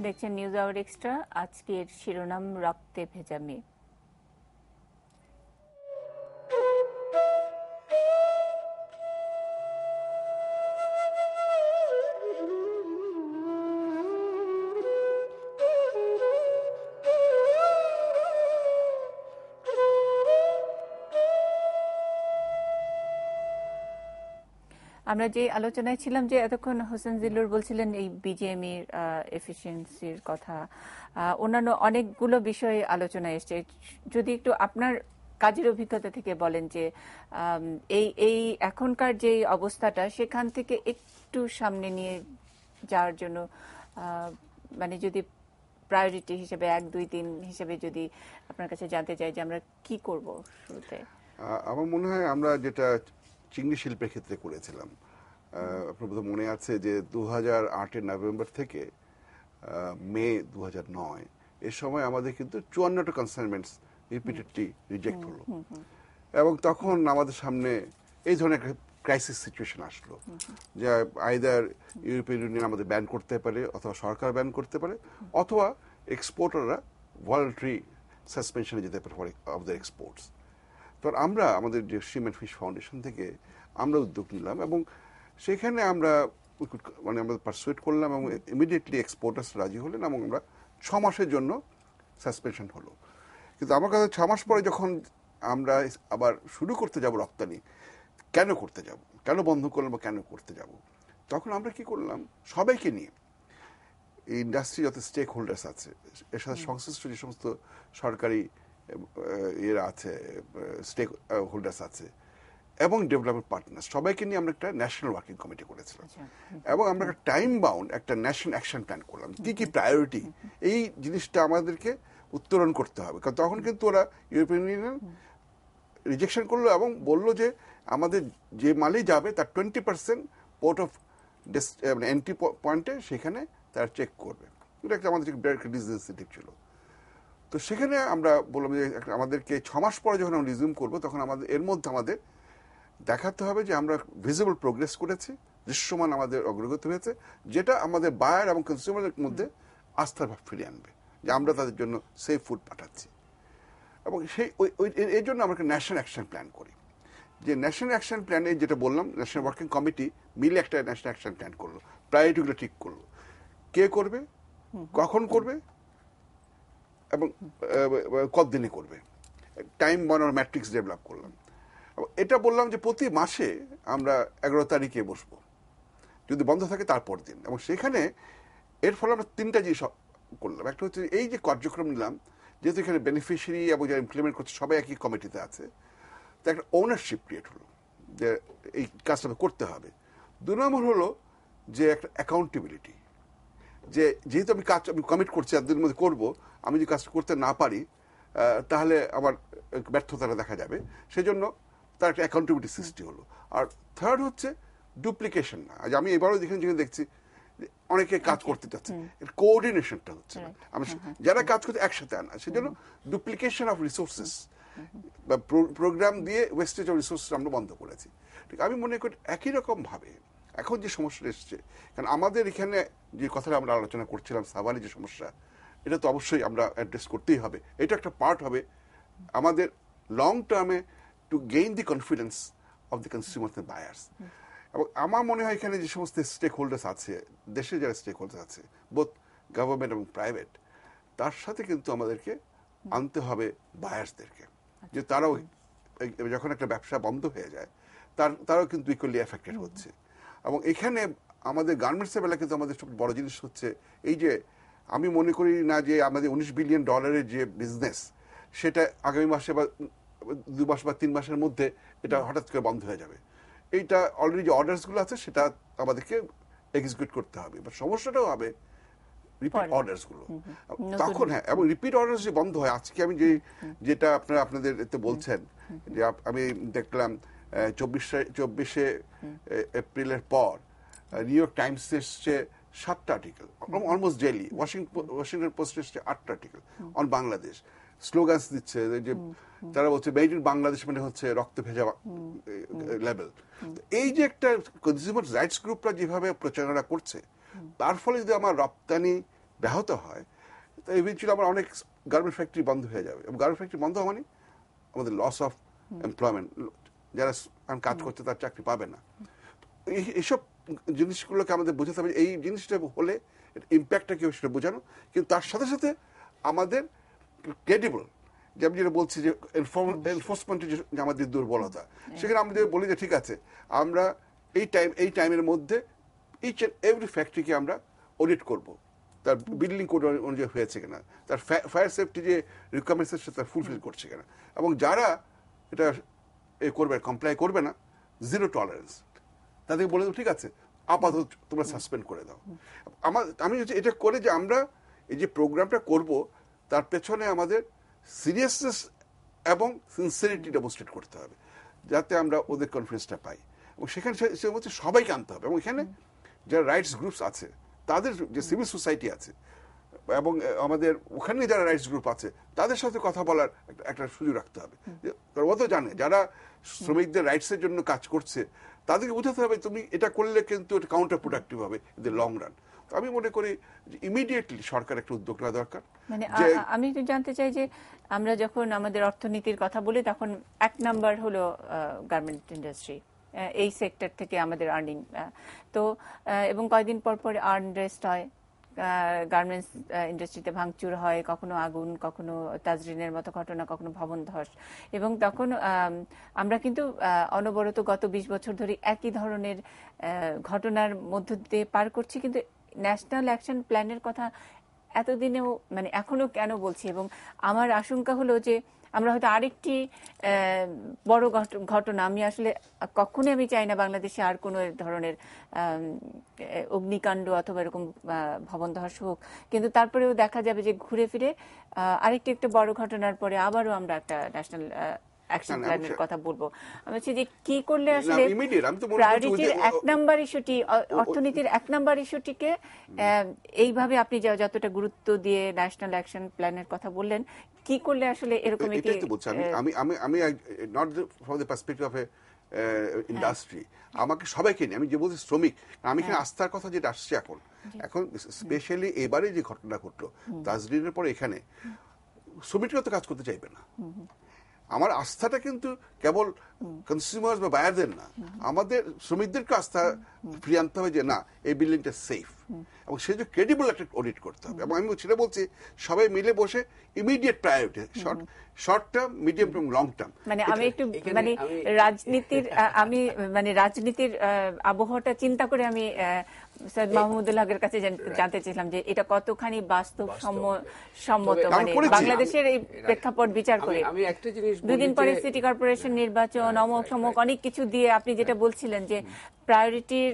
দেখছেন news hour extra. আজকের শিরোনাম রক্তে ভেজা মেয়ে। আমরা যে আলোচনায় ছিলাম যে এতক্ষণ হোসেন জিল্লুর বলছিলেন এই বিজিএমইর এফিসিয়েন্সির কথা, অন্যান্য অনেকগুলো বিষয়ে আলোচনায় এসছে। যদি একটু আপনার কাজের অভিজ্ঞতা থেকে বলেন যে এই এখনকার যে অবস্থাটা সেখান থেকে একটু সামনে নিয়ে যাওয়ার জন্য মানে যদি প্রায়োরিটি হিসেবে 1, 2, 3 হিসেবে যদি আপনার কাছে জানতে চাই যে আমরা কি করব শুরুতে। আমার মনে হয় আমরা যেটা চিংড়ি শিল্পের ক্ষেত্রে করেছিলাম, আপনার বোধহয় মনে আছে যে 2008-এর নভেম্বর থেকে মে 2009 এর সময় আমাদের কিন্তু 54টা কনসাইনমেন্টস রিপিটেডলি রিজেক্ট হলো, এবং তখন আমাদের সামনে এই ধরনের একটা ক্রাইসিস সিচুয়েশন আসলো যে আইদার ইউরোপিয়ান ইউনিয়ন আমাদের ব্যান করতে পারে, অথবা সরকার ব্যান করতে পারে, অথবা এক্সপোর্টাররা ভলান্টারি সাসপেনশনে যেতে পারে অফ দ্য এক্সপোর্টস। তো আমরা আমাদের যে শিম অ্যান্ড ফিশ ফাউন্ডেশন থেকে আমরা উদ্যোগ নিলাম, এবং সেখানে আমরা আমরা পারসুয়েট করলাম, এবং ইমিডিয়েটলি এক্সপোর্টার্স রাজি হলেন, এবং আমরা 6 মাসের জন্য সাসপেনশন হলো। কিন্তু আমার কাছে 6 মাস পরে যখন আমরা আবার শুরু করতে যাব রপ্তানি, কেন করতে যাব, কেন বন্ধ করলাম বা কেন করতে যাব, তখন আমরা কি করলাম, সবাইকে নিয়ে ইন্ডাস্ট্রি যত স্টেক হোল্ডার্স আছে, এর সাথে সংশ্লিষ্ট যে সমস্ত সরকারি এরা আছে, স্টেক হোল্ডার্স আছে, এবং ডেভেলপমেন্ট পার্টনার, সবাইকে নিয়ে আমরা একটা ন্যাশনাল ওয়ার্কিং কমিটি করেছিলাম, এবং আমরা একটা টাইম বাউন্ড একটা ন্যাশনাল অ্যাকশন প্ল্যান করলাম। কি কি প্রায়োরিটি, এই জিনিসটা আমাদেরকে উত্তরণ করতে হবে। কারণ তখন কিন্তু ওরা ইউরোপিয়ান ইউনিয়ন রিজেকশন করলো এবং বললো যে আমাদের যে মালই যাবে তার 20% পোর্ট অফ এন্ট্রি পয়েন্টে সেখানে তারা চেক করবে। এটা একটা আমাদের ডিসিশন ছিল। তো সেখানে আমরা বললাম যে আমাদেরকে 6 মাস পরে যখন আমরা রিজিউম করবো, তখন আমাদের এর মধ্যে আমাদের দেখাতে হবে যে আমরা ভিজিবল প্রোগ্রেস করেছি, দৃশ্যমান আমাদের অগ্রগতি হয়েছে, যেটা আমাদের বায়ার এবং কনজিউমারের মধ্যে আস্থার ভাব ফিরিয়ে আনবে যে আমরা তাদের জন্য সেফ ফুড পাঠাচ্ছি। এবং সেই এর জন্য আমরা একটা ন্যাশনাল অ্যাকশন প্ল্যান করি। যে ন্যাশনাল অ্যাকশন প্ল্যানে যেটা বললাম, ন্যাশনাল ওয়ার্কিং কমিটি মিলে একটা ন্যাশনাল অ্যাকশন প্ল্যান করলো, প্রায়োরিটিগুলো ঠিক করলো, কে করবে, কখন করবে, এবং কতদিনে করবে, টাইম বানানোর ম্যাট্রিক্স ডেভেলপ করলাম। এটা বললাম যে প্রতি মাসে আমরা 11 তারিখে বসবো, যদি বন্ধ থাকে তারপর দিন। এবং সেখানে এর ফলে আমরা 3টা জিনিস করলাম। একটা হচ্ছে এই যে কার্যক্রম নিলাম, যেহেতু এখানে বেনিফিশিয়ারি এবং যারা ইমপ্লিমেন্ট করছে সবাই একই কমিটিতে আছে, তো একটা ওনারশিপ ক্রিয়েট হলো যে এই কাজটা করতে হবে। 2 নম্বর হলো যে একটা অ্যাকাউন্টেবিলিটি, যে যেহেতু আমি কমিট করছি এতদিনের মধ্যে করবো, আমি যদি কাজটা করতে না পারি তাহলে আমার ব্যর্থতাটা দেখা যাবে, সেজন্য তার একটা অ্যাকাউন্টেবিলিটি সৃষ্টি হলো। আর থার্ড হচ্ছে ডুপ্লিকেশন না। আজ আমি এবারও যেখানে দেখছি অনেকে কাজ করতে চাচ্ছে, কোঅর্ডিনেশনটা হচ্ছে না, আমি যারা কাজ করতে একসাথে আনা, সেজন্য ডুপ্লিকেশন অফ রিসোর্সেস বা প্রোগ্রাম দিয়ে ওয়েস্টেজ অফ রিসোর্সেস আমরা বন্ধ করেছি। ঠিক আমি মনে করি একই রকম ভাবে এখন যে সমস্যাটা এসছে, কারণ আমাদের এখানে যে কথাটা আমরা আলোচনা করছিলাম, সাভারে যে সমস্যা, এটা তো অবশ্যই আমরা অ্যাড্রেস করতেই হবে। এটা একটা পার্ট হবে আমাদের লং টার্মে to gain the confidence of the consumers and buyers. এবং আমার মনে হয় এখানে যে সমস্ত স্টেক হোল্ডার্স আছে, দেশে যারা স্টেক হোল্ডার্স আছে, বোথ গভর্নমেন্ট এবং প্রাইভেট, তার সাথে কিন্তু আমাদেরকে আনতে হবে বায়ার্সদেরকে, যে তারাও যখন একটা ব্যবসা বন্ধ হয়ে যায় তারাও কিন্তু ইকুয়ালি এফেক্টেড হচ্ছে। এবং এখানে আমাদের গার্মেন্টসের বেলা কিন্তু আমাদের সব বড় জিনিস হচ্ছে এই যে, আমি মনে করি না যে আমাদের $19 বিলিয়ন যে বিজনেস, সেটা আগামী মাসে বা 2 মাস বা 3 মাসের মধ্যে এটা হঠাৎ করে বন্ধ হয়ে যাবে। এইটা অলরেডি যে অর্ডারসগুলো আছে সেটা আমাদেরকে এক্সিকিউট করতে হবে। বা সমস্যাটাও হবে রিপিট অর্ডারসগুলো তখন। হ্যাঁ, এবং রিপিট অর্ডার যে বন্ধ হয়, আজকে আমি যেটা আপনাদের এতে বলছেন যে আমি দেখলাম 24শে এপ্রিলের পর নিউ ইয়র্ক টাইমস এসছে 7টা article, almost daily. Washington Post এসছে 8টা আর্টিকেল অন বাংলাদেশ। স্লোগানস দিচ্ছে যে তারা বলছে মেড ইন বাংলাদেশ মানে হচ্ছে রক্ত ভেজা লেভেল। এই যে একটা কনজিউমার রাইটস গ্রুপরা যেভাবে প্রচারণা করছে, তার ফলে যদি আমার রপ্তানি ব্যাহত হয়, তো ইভেনচুয়ালি আমার অনেক গার্মেন্ট ফ্যাক্টরি বন্ধ হয়ে যাবে, এবং গার্মেন্ট ফ্যাক্টরি বন্ধ হওয়া মানে আমাদের লস অফ এমপ্লয়মেন্ট, যারা কাজ করছে তার চাকরি পাবে না। এইসব জিনিসগুলোকে আমাদের বোঝাতে হবে, এই জিনিসটা হলে ইম্প্যাক্টটা কি সেটা বোঝানো, কিন্তু তার সাথে সাথে আমাদের ক্রেডিবল, যে আমি যেটা বলছি যে এনফোর্সমেন্টের যে আমাদের দুর্বলতা, সেখানে আমরা যদি বলি যে ঠিক আছে আমরা এই টাইমের মধ্যে ইচ অ্যান্ড এভরি ফ্যাক্টরিকে আমরা অডিট করব, তার বিল্ডিং কোড অনুযায়ী হয়েছে কিনা, তার ফায়ার সেফটি যে রিকোয়ারমেন্টস সেটা ফুলফিল করছে কিনা, এবং যারা এটা করবে কমপ্লাই করবে না, জিরো টলারেন্স, তাদেরকে বলে দেবো ঠিক আছে আপাতত তোমরা সাসপেন্ড করে দাও। আমি এটা করে যে আমরা এই যে প্রোগ্রামটা করব তার পেছনে আমাদের সিরিয়াসনেস এবং সিনসিয়ারিটি ডেমনস্ট্রেট করতে হবে, যাতে আমরা ওদের কনফিডেন্সটা পাই, এবং সেখানে সে হচ্ছে সবাইকে আনতে হবে, এবং এখানে যারা রাইটস গ্রুপস আছে, তাদের যে সিভিল সোসাইটি আছে, এবং আমাদের ওখানে যারা রাইটস গ্রুপ আছে তাদের সাথে কথা বলার একটা সুযোগ রাখতে হবে। ও তো জানে যারা শ্রমিকদের রাইটসের জন্য কাজ করছে, তাদেরকে বোঝাতে হবে তুমি এটা করলে কিন্তু এটা কাউন্টার প্রোডাক্টিভ হবে ইন দ্য লং রান। তো আমি মনে করি ইমিডিয়েটলি সরকার একটা উদ্যোগ নেওয়া দরকার। মানে আমি একটু জানতে চাই যে আমরা যখন আমাদের অর্থনীতির কথা বলি তখন এক নাম্বার হলো গার্মেন্ট ইন্ডাস্ট্রি, এই সেক্টর থেকে আমাদের আর্নিং, তো এবং কয়েকদিন পর পর আনরেস্ট হয়, গার্মেন্টস ইন্ডাস্ট্রিতে ভাঙচুর হয়, কখনো আগুন, কখনো তাজরিনের মতো ঘটনা, কখনো ভবন ধস, এবং তখন আমরা কিন্তু অনবরত গত 20 বছর ধরে একই ধরনের ঘটনার মধ্য দিয়ে পার করছি, কিন্তু ন্যাশনাল অ্যাকশন প্ল্যানের কথা এতদিনেও মানে এখনো কেন বলছি? এবং আমার আশঙ্কা হলো যে আমরা হয়তো আরেকটি বড় ঘটনা, আমি আসলে কখনোই আমি চাই না বাংলাদেশে আর কোনো ধরনের অগ্নিকাণ্ড অথবা এরকম ভবন ধস হোক, কিন্তু তারপরেও দেখা যাবে যে ঘুরে ফিরে আরেকটি একটা বড় ঘটনার পরে আবারও আমরা একটা ন্যাশনাল অ্যাকশন প্ল্যানের কথা বলবো। আমি বলছি যে কি করলে আসলে প্রায়োরিটির এক নাম্বার ইস্যুটি, অর্থনীতির এক নাম্বার ইস্যুটিকে এইভাবে আপনি যতটা গুরুত্ব দিয়ে ন্যাশনাল অ্যাকশন প্ল্যানের কথা বললেন, কি করলে আসলে এরকম একটি, এটাই তো বলছি আমি not from the perspective of industry, আমাকে সবাইকে নিয়ে আমি যে বলছি শ্রমিক, আমি এখানে আস্থার কথা যেটা আসছে এখন স্পেশালি এবারে যে ঘটনা ঘটলো তাজরিনের পরে, এখানে শ্রমিকরা তো কাজ করতে চাইবে না। আমার আস্থাটা কিন্তু কেবল কনজিউমার বা বায়ারদের না, আমাদের শ্রমিকদেরকে আস্থা ফিরিয়ে আনতে হবে যে না এই বিল্ডিংটা সেফ, এবং সে যে ক্রেডিবল একটা অডিট করতে হবে। এবং আমি সেটা বলছি সবাই মিলে বসে immediate priority, short term, medium term, long term. মানে আমি একটু মানে রাজনীতির আবহাওয়াটা চিন্তা করে আমি সৈয়দ মাহমুদুল হকের কাছে জানতে চাইছিলাম যে এটা কতখানি বাস্তব সম্মত, মানে বাংলাদেশের এই প্রেক্ষাপট বিচার করে। আমি একটা জিনিস, দুদিন পরে সিটি কর্পোরেশন নির্বাচন, অমক সমক অনেক কিছু দিয়ে আপনি যেটা বলছিলেন যে প্রায়োরিটির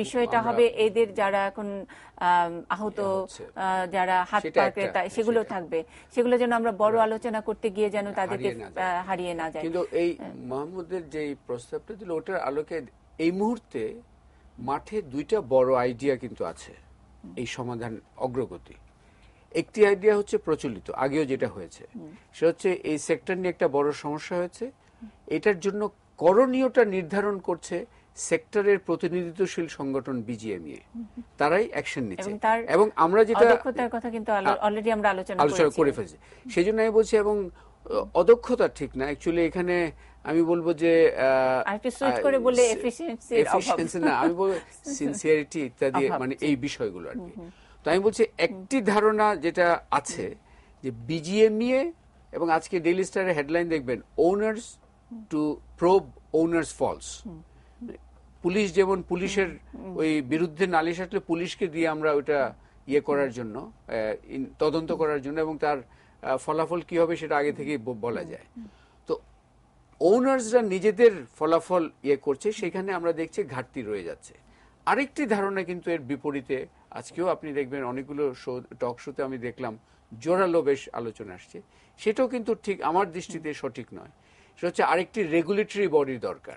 বিষয়টা হবে এদের যারা এখন আহত, যারা হাত পাকে, সেগুলো থাকবে, সেগুলো যেন আমরা বড় আলোচনা করতে গিয়ে যেন তাদেরকে হারিয়ে না যায়। কিন্তু এই মাহমুদের যে প্রস্তাবটা দিল ওটার আলোকে এই মুহূর্তে মাঠে দুইটা বড় আইডিয়া কিন্তু আছে এই সমাধান অগ্রগতি। একটি আইডিয়া হচ্ছে প্রচলিত, আগেও যেটা হয়েছে, সেটা হচ্ছে এই সেক্টর নিয়ে একটা বড় সমস্যা হয়েছে, এটার জন্য করণীয়টা নির্ধারণ করছে সেক্টরের প্রতিনিধিত্বশীল সংগঠন বিজিএমইএ, তারাই অ্যাকশন নিচ্ছে। এবং আমরা যেটা অদক্ষতার কথা কিন্তু অলরেডি আমরা আলোচনা করে ফেলেছি, সেই জন্য আমি বলছি, এবং অদক্ষতা ঠিক না, অ্যাকচুয়ালি এখানে আমি বলবো যে এফিসিয়েন্সি না, আমি বলবো সিনসিয়ারিটি ইত্যাদি, মানে এই বিষয়গুলো আর কি। তো আমি বলছি একটি ধারণা যেটা আছে যে বিজিএমইএ, এবং আজকে ডেইলি স্টারের হেডলাইন দেখবেন, owners to probe owners falls. Police যেমন পুলিশের ওই বিরুদ্ধে নালিশ আসলে পুলিশকে দিয়ে আমরা ওইটা ইয়ে করার জন্য, তদন্ত করার জন্য, এবং তার ফলাফল কি হবে সেটা আগে থেকেই বলা যায়। তো ওনার্সরা নিজেদের ফলাফল ইয়ে করছে, সেখানে আমরা দেখছি ঘাটতি রয়ে যাচ্ছে। আরেকটি ধারণা কিন্তু এর বিপরীতে, আজকেও আপনি দেখবেন অনেকগুলো টক শোতে আমি দেখলাম জোরালো বেশ আলোচনা আসছে, সেটাও কিন্তু ঠিক আমার দৃষ্টিতে সঠিক নয়। সেটা হচ্ছে আরেকটি রেগুলেটরি বডির দরকার।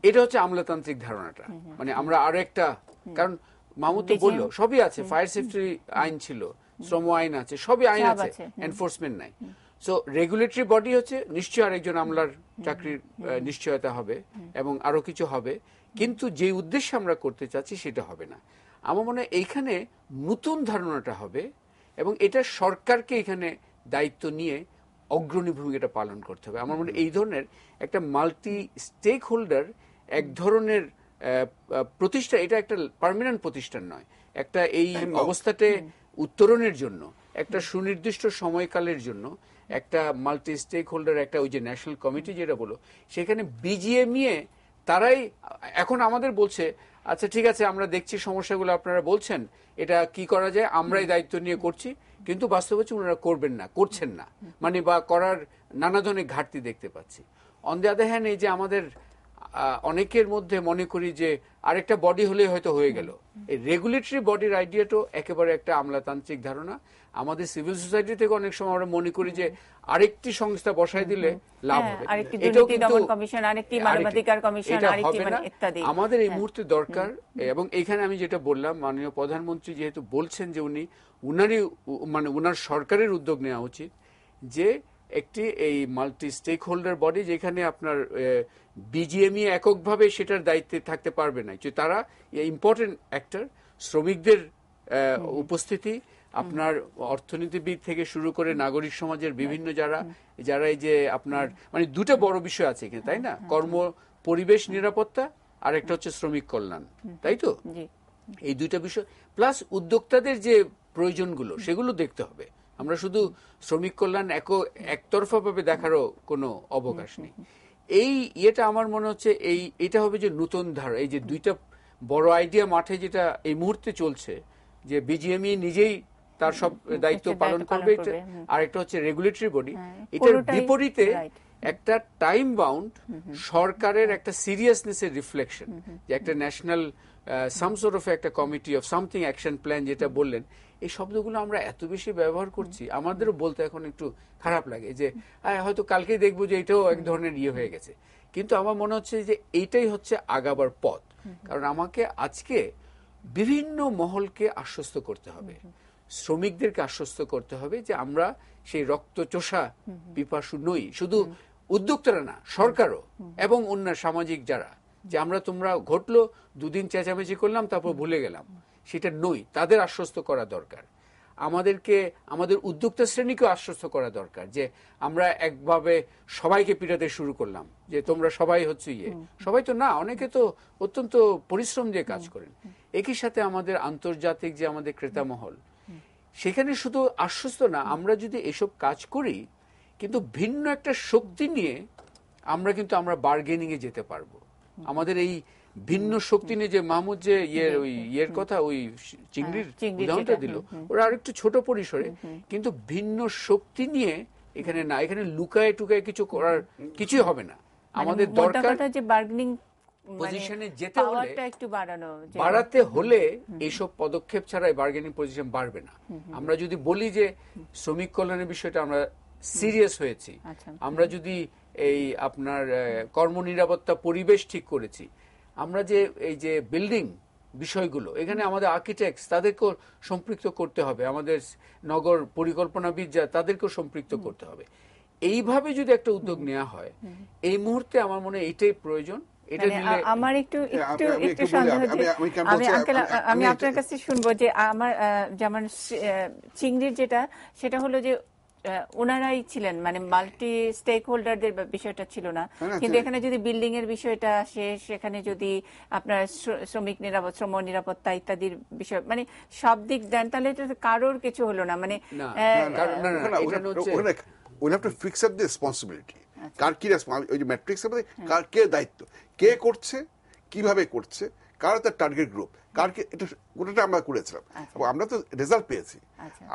এটা হচ্ছে আমলাতান্ত্রিক ধারণাটা, মানে আমরা আরো একটা, কারণ মাহমুদ তো বললো সবই আছে, ফায়ার সেফটি আইন ছিল, শ্রম আইন আছে, সবই আইন আছে, এনফোর্সমেন্ট নাই। সো রেগুলেটরি বডি হচ্ছে নিশ্চয় আরেকজন আমলার চাকরির নিশ্চয়তা হবে এবং আরো কিছু হবে, কিন্তু যে উদ্দেশ্যে আমরা করতে চাচ্ছি সেটা হবে না। আমার মনে হয় এইখানে নতুন ধারণাটা হবে এবং এটা সরকারকে এখানে দায়িত্ব নিয়ে অগ্রণী ভূমিকাটা পালন করতে হবে। আমার মনে হয় এই ধরনের একটা মাল্টি স্টেক হোল্ডার এক ধরনের প্রতিষ্ঠান, এটা একটা পার্মানেন্ট প্রতিষ্ঠান নয়, একটা এই অবস্থাতে উত্তরণের জন্য একটা সুনির্দিষ্ট সময়কালের জন্য একটা মাল্টি স্টেক হোল্ডার, একটা ওই যে ন্যাশনাল কমিটি যেটা বলো, সেখানে বিজিএমইএ তারাই এখন আমাদের বলছে আচ্ছা ঠিক আছে আমরা দেখছি সমস্যাগুলো আপনারা বলছেন, এটা কি করা যায় আমরাই দায়িত্ব নিয়ে করছি, কিন্তু বাস্তব হচ্ছে ওনারা করবেন না, করছেন না, মানে বা করার নানা ধরনের ঘাটতি দেখতে পাচ্ছি। অন দ্য আদার হ্যান্ড এই যে আমাদের অনেকের মধ্যে মনে করি যে আরেকটা বডি হলে হয়তো হয়ে গেল, এই রেগুলেটরি বডির আইডিয়াটাও একেবারে একটা আমলাতান্ত্রিক ধারণা। আমাদের সিভিল সোসাইটি থেকে অনেক সময় আমরা মনে করি যে আরেকটি সংস্থা বসায় দিলে লাভ হবে, এটাও কিন্তু কমিশন, আরেকটি মানবাধিকার কমিশন, আরেকটি ইত্যাদি আমাদের এই মুহূর্তে দরকার। এবং এইখানে আমি যেটা বললাম, মাননীয় প্রধানমন্ত্রী যেহেতু বলছেন যে উনার সরকারের উদ্যোগ নেওয়া উচিত যে একটি এই মাল্টি স্টেক হোল্ডার বডি, যেখানে আপনার বিজিএমই এককভাবে সেটার দায়িত্বে থাকতে পারবে না, যে তারা ইম্পর্টেন্ট অ্যাক্টর, শ্রমিকদের উপস্থিতি, আপনার অর্থনীতিবিদ থেকে শুরু করে নাগরিক সমাজের বিভিন্ন যারা এই যে আপনার মানে দুটো বড় বিষয় আছে এখানে, তাই না? কর্ম পরিবেশ নিরাপত্তা আর একটা হচ্ছে শ্রমিক কল্যাণ, তাই তো? এই দুইটা বিষয় প্লাস উদ্যোক্তাদের যে প্রয়োজনগুলো সেগুলো দেখতে হবে। আমরা শুধু শ্রমিক কল্যাণ একতরফা ভাবে দেখারও কোনো অবকাশ নেই। এই ইয়েটা আমার মনে হচ্ছে এটা হবে যে নতুন ধারা, এই যে দুইটা বড় আইডিয়া মাঠে যেটা এই মুহূর্তে চলছে, যে বিজিএমই নিজেই তার সব দায়িত্ব পালন করবে, আর একটা হচ্ছে রেগুলেটরি বডি, এটার বিপরীতে একটা টাইম বাউন্ড সরকারের একটা সিরিয়াসনেসের রিফ্লেকশন, যে একটা ন্যাশনাল সাম সর্ট অফ একটা committee of something action plan যেটা বললেন, এই শব্দগুলো আমরা এত বেশি ব্যবহার করছি, আমাদেরও বলতে এখন একটু খারাপ লাগে যে হয়তো কালকেই দেখবো যে এটাও এক ধরনের ইয়ে হয়ে গেছে। কিন্তু আমার মনে হচ্ছে যে এইটাই হচ্ছে আগাবার পথ। কারণ আমাকে আজকে বিভিন্ন মহলকে আশ্বস্ত করতে হবে, শ্রমিকদেরকে আশ্বস্ত করতে হবে যে আমরা সেই রক্তচোষা পিপাসু নই, শুধু উদ্যোক্তারা না, সরকারও এবং অন্য সামাজিক যারা, যে তোমরা ঘটলো দুদিন চেঁচামেচি করলাম তারপর ভুলে গেলাম, সেটা নই। তাদের আশ্বস্ত করা দরকার। আমাদের উদ্যোক্তা শ্রেণীকেও আশ্বস্ত করা দরকার যে আমরা একভাবে সবাইকে পিটাতে শুরু করলাম যে তোমরা সবাই হচ্ছে সবাই তো না, অনেকে তো অত্যন্ত পরিশ্রম দিয়ে কাজ করেন। একই সাথে আমাদের আন্তর্জাতিক যে আমাদের ক্রেতা মহল, সেখানে শুধু আশ্বস্ত না, আমরা যদি এসব কাজ করি কিন্তু ভিন্ন একটা শক্তি নিয়ে আমরা বার্গেনিং এ যেতে পারবো। আমাদের এই ভিন্ন শক্তি নিয়ে, যে মাহমুদ যে ইয়ের কথা, ওই চিংড়ির উদাহরণটা দিল, ওরা আরেকটু ছোট পরিসরে, কিন্তু ভিন্ন শক্তি নিয়ে এখানে না, এখানে লুকায় টুকায় কিছু করার কিছুই হবে না। আমাদের দরকার যে বার্গেনিং পজিশনে যেতে হলে একটু বাড়াতে হলে এইসব পদক্ষেপ ছাড়া বার্গেনিং পজিশন বাড়বে না। আমরা যদি বলি যে শ্রমিক কল্যাণের বিষয়টা আমরা সিরিয়াস হয়েছি, আমরা যদি এই আপনার কর্মনিরাপত্তা পরিবেশ ঠিক করেছি, আমরা যে এই যে বিল্ডিং বিষয়গুলো, এখানে আমাদের আর্কিটেক্টস তাদেরকেও সম্পৃক্ত করতে হবে, আমাদের নগর পরিকল্পনাবিদ তাদেরকেও সম্পৃক্ত করতে হবে। এইভাবে যদি একটা উদ্যোগ নেওয়া হয় এই মুহূর্তে, আমার মনে হয় এইটাই প্রয়োজন। আমার একটু সন্দেহ, আমি আপনার কাছে শুনবো যে আমার যেমন চিংড়ির সেটা হলো যে ওনারাই ছিলেন, মানে মাল্টি স্টেক হোল্ডারদের বিষয়টা ছিল না, কিন্তু এখানে যদি বিল্ডিং এর বিষয়টা আসে, সেখানে যদি আপনার শ্রমিক শ্রম নিরাপত্তা ইত্যাদির বিষয়, মানে সব দিক দেন, তাহলে এটা কারোর কিছু হলো না, মানে we'll have to fix up the responsibility. কার কি ওই যে ম্যাট্রিক্স এর মধ্যে কার কে দায়িত্ব, কে করছে, কিভাবে করছে, কার তার টার্গেট গ্রুপ, কারকে, এটা গোটাটা আমরা করেছিলাম। আমরা তো রেজাল্ট পেয়েছি।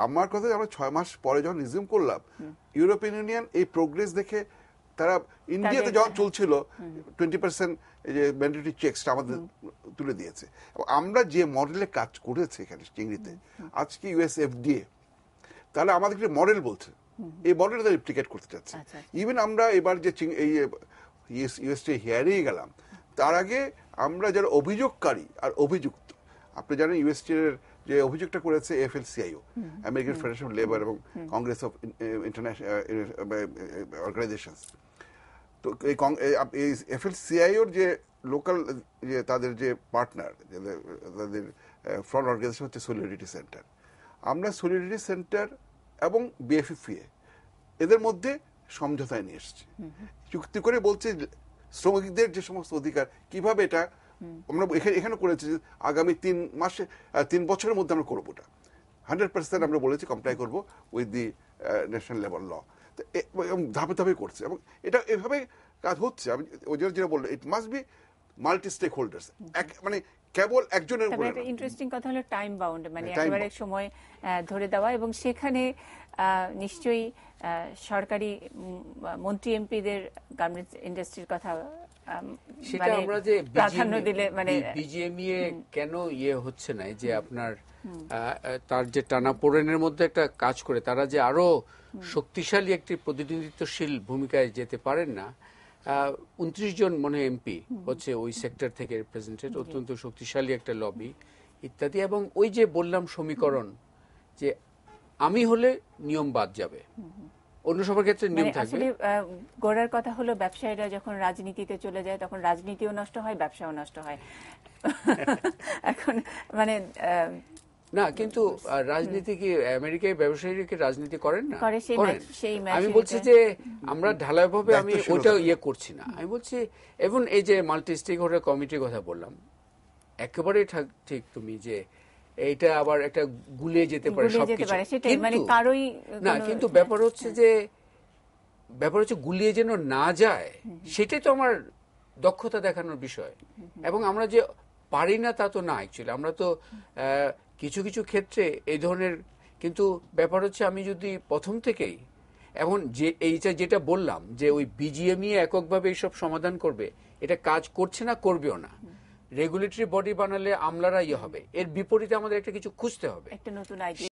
আমার কথা, আমরা 6 মাস পরে যখন রিজিউম করলাম, ইউরোপিয়ান ইউনিয়ন এই প্রোগ্রেস দেখে তারা ইন্ডিয়াতে যখন চলছিল 20% এই যে ম্যান্ডেটরি চেকসটা আমাদের তুলে দিয়েছে। আমরা যে মডেলে কাজ করেছি এখানে চিংড়িতে, আজকে ইউএস এফডিএ তাহলে আমাদের মডেল বলছে, এই মডেলটা রিপ্লিকেট করতে চাচ্ছে। ইভেন আমরা এবার যে ইউএসটি হিয়ারিং গেলাম, তার আগে আমরা যারা অভিযোগকারী আর অভিযুক্ত, আপনি জানেন ইউএসটির যে অভিযোগটা করেছে এফএলসিআইও, আমেরিকান ফেডারেশন অফ লেবার এবং কংগ্রেস অফ ইন্টারন্যাশনাল অর্গানাইজেশনস, তো এই এফএলসিআইওর যে লোকাল যে তাদের যে পার্টনার, তাদের ফ্রন্ট অর্গানাইজেশন হচ্ছে সলিডারিটি সেন্টার। আমরা সলিডারিটি সেন্টার এবং বিএফএফআই এদের মধ্যে সমঝোতায় নিয়ে এসেছি, চুক্তি করে বলছে শ্রমিকদের যে সমস্ত অধিকার কিভাবে এটা আমরা এখানে করেছি যে আগামী 3 বছরের মধ্যে আমরা করবো, এটা 100% আমরা বলেছি কমপ্লাই করবো উইথ দি ন্যাশনাল লেভেল ল। ধাপে ধাপে করছে এবং এটা এভাবে কাজ হচ্ছে। আমি ওই জন্য যেটা বললাম, it must be multi stakeholders, মানে কেবল একজনের উপরে। একটা ইন্টারেস্টিং কথা হলো টাইম বাউন্ড, মানে একেবারে সময় ধরে দেওয়া, এবং সেখানে নিশ্চয়ই সরকারি মন্ত্রী এমপিদের গার্মেন্টস ইন্ডাস্ট্রির কথা সেটা আমরা যে প্রাধান্য দিলে মানে বিজিএমইএ কেন হচ্ছে না, যে আপনার তার যে টানাপোড়েনের মধ্যে একটা কাজ করে তারা যে আরো শক্তিশালী একটি প্রতিনিধিত্বশীল ভূমিকায় যেতে পারেন না। 29 জন মনে এমপি হচ্ছে ওই সেক্টর থেকে রিপ্রেজেন্টেড, অত্যন্ত শক্তিশালী একটা লবি ইত্যাদি। এবং ওই যে বললাম সমীকরণ, যে আমি হলে নিয়ম বাদ যাবে, অন্য সবার ক্ষেত্রে নিয়ম থাকবে। আসলে গোড়ার কথা হলো ব্যবসায়ীরা যখন রাজনীতিতে চলে যায় তখন রাজনীতিও নষ্ট হয়, ব্যবসাও নষ্ট হয়। এখন মানে না, কিন্তু রাজনীতি কি আমেরিকায় ব্যবসায়ীরা কি রাজনীতি করেন না? করেন। আমি বলছি যে আমরা ঢালাইভাবে আমি ওইটা করছি না। আমি বলছি এবং এই যে মাল্টি স্টেক হোল্ডার কমিটির কথা বললাম, একেবারে ঠিক তুমি যে এইটা আবার একটা গুলিয়ে যেতে পারে সবকিছু, না কিন্তু ব্যাপার হচ্ছে গুলিয়ে যেন না যায়, সেটাই তো আমার দক্ষতা দেখানোর বিষয়। এবং আমরা যে পারি না তা তো না, অ্যাকচুয়ালি আমরা তো কিছু কিছু ক্ষেত্রে এই ধরনের, কিন্তু ব্যাপার হচ্ছে আমি যদি প্রথম থেকেই এখন যে এইটা যেটা বললাম যে ওই বিজিএমইএ এককভাবে এইসব সমাধান করবে, এটা কাজ করছে না, করবেও না। রেগুলেটরি বডি বানালে আমলারা হবে, এর বিপরীতে আমাদের একটা কিছু খুঁজতে হবে, একটা নতুন আইডিয়া।